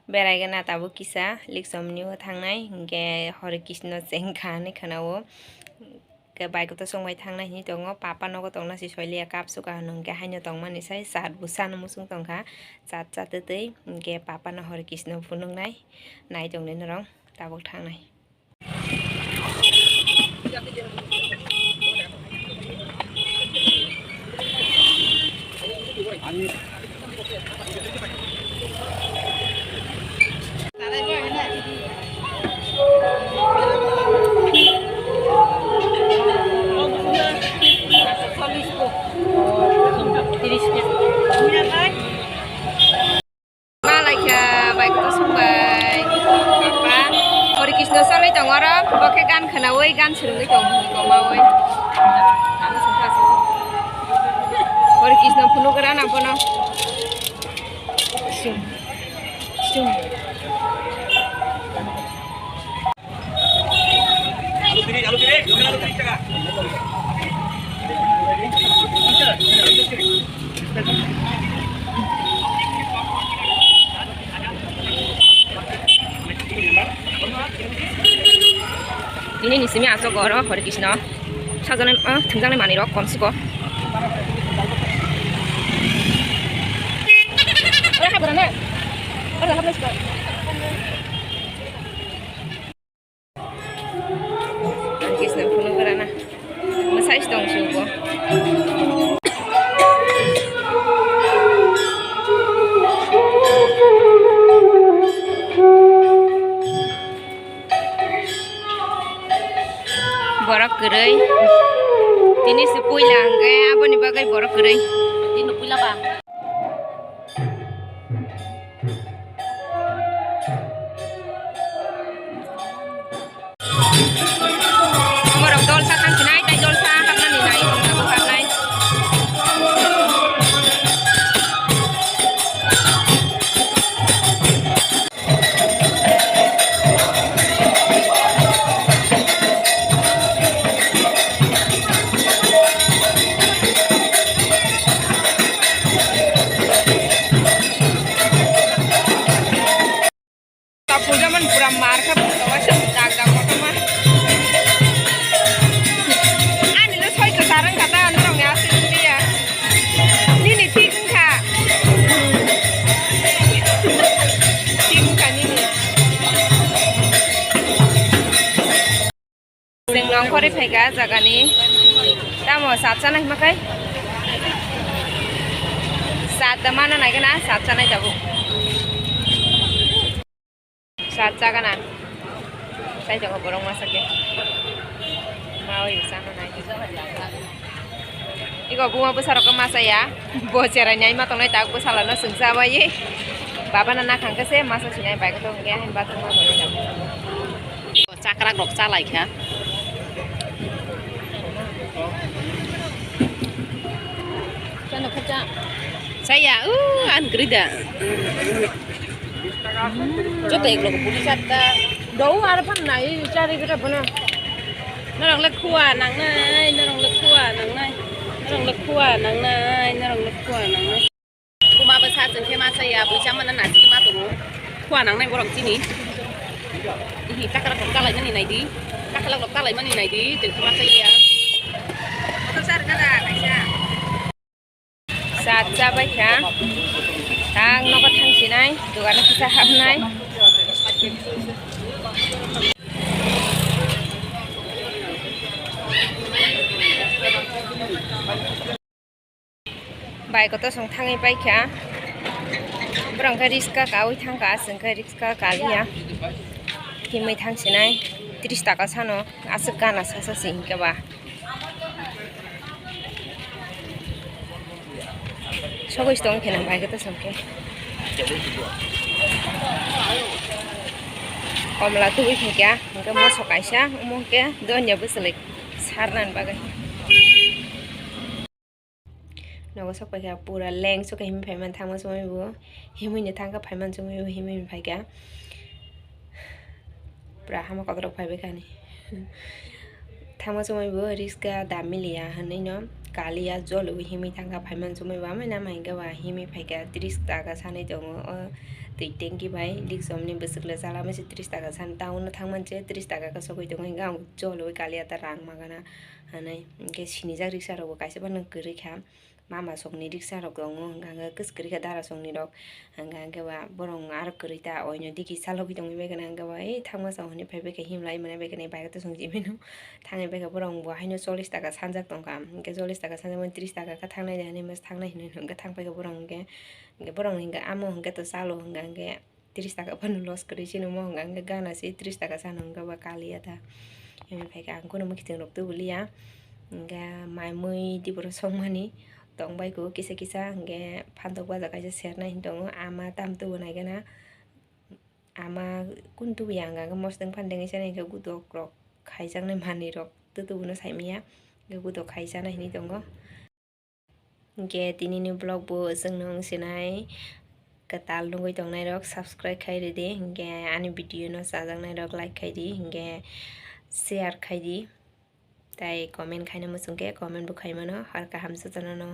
बेरायगोना दाबो किसा लिक्समनियाव थांनाय के हरे कृष्ण जेंखानि खोनावो के बाइकतो संबाय थांनायनि दङ पापा नगो दंना सिसयलिया काप सुका नंगे हायनो दं मानिसाय सात बुसान मुसुं दंखा सात सात दै के पापा न हरे कृष्ण फुनुंनाय नाय दंने नरं दाबो थांनाय बाइकतो संबाय पापा हरे कृष्ण सालाय दङ र बके गान खोनावै गान सोलोंबाय दं गमावै हरे Krishna फुनुगोरा नापनो ini nisimi aso goro hare krishna sajanai thungjanai mani rok komsigo hare krishna phunu garana masai stong sugo borok gerai ini si puila angge apa nih bagai borok gerai ini puila bang borok dol sa kan sinai tai dol sa kan nani nai aku kan nai zaman pura marka kawasan dagang kota mah ani lo soi ke sarang kata orang ya sendiri ya ini ting ka ini sing nong kori phega jaga ni tamo satsa nai makai sat mana nai kana satsa nai jabu satsa kana saya jangan borong masak ya mau di sana naik iko bunga besar ke masa ya bocerannya ima tong nai tak besalana sengsa bayi baba nana kangke se masa sini baik itu nggak hen batu mau boleh cakrak rok salai ya jangan kerja saya an kerja chút tiền là cũng đi sạch đủ ai phát này cha đi cái đập nó đang lật khua nắng này nó đang lật khua nắng này nó đang lật khua nắng này nó đang lật khua nắng này cô mà bây giờ chân khi mà xây buổi sáng mà nó nãy chỉ mà tụi khua nắng này có đồng chí ní thì các cái lọc lại cái này đi các cái lọc lại cái này đi từ khi mà xây nó sát cái là này sao sát ra bây giờ tang nó có thang xin này tụi anh kita hấp này bài có tôi sống thang ấy bài kia bữa cái riska cáo thang cá sừng cái riska cá liya khi mấy thang xin này 30 taka sano asukkan asasa sing ke ba Sogo istong kena baik itu sampai. Komla tu ini kya, mungkin masuk Aisyah, mungkin doanya berselik, saran bagai. Naga sok pakai pura leng sok himi payman thang masuk ibu, himi ni thang ka payman sok ibu himi pakai kya. Berapa kokborok pakai kani. Thang masuk ibu riska damili ya, hani no. kalia jolo himi thanga phaiman sumai ba mai na mai ga wa himi phaika 30 taka sanai dong tui tengki bai lik somni besukle sala mesi 30 taka san taun thangman che 30 taka ka sokoi dong ga jolo kalia ta rang magana hanai ke sini jak riksa ro kaise ban gori kha mama sokni riksa ro dong ga kiskri ka dara sokni rok ga wa borong ar korita oino diki salogi dong be gana ga wa thangma sahoni phaibe ka himlai mane be gane bai ka to songji menu thangai be ka borong bo haino 40 taka sanjak dong ka ke 40 taka sanjak 30 taka ka thangnai ne mas thangnai hin ga thangpai ka borong ge borong hinga amo hinga to salo hinga ge 30 taka panu los kri sino mo hinga gana si 30 taka san hinga ba kalia ta himi phai ka angko no kiting rok tu bulia hinga mai mui di boro songmani tong bai ko kisa kisa hinga phantok ba jaga se sernai dong ama tam tu nai gana ama kuntu yang ga mosdeng phandeng isa nai ga gudok rok khaijang nai mani rok tu no saimia ga gudok khaijana hini dongo ge tinini blog bo jeng sinai katal nungoi tongnai rok subscribe khairi di ge ani video no sajangnai rok like khaidi ge share khaidi tai comment khaina musungke comment bo khaimano har kaham sajano no।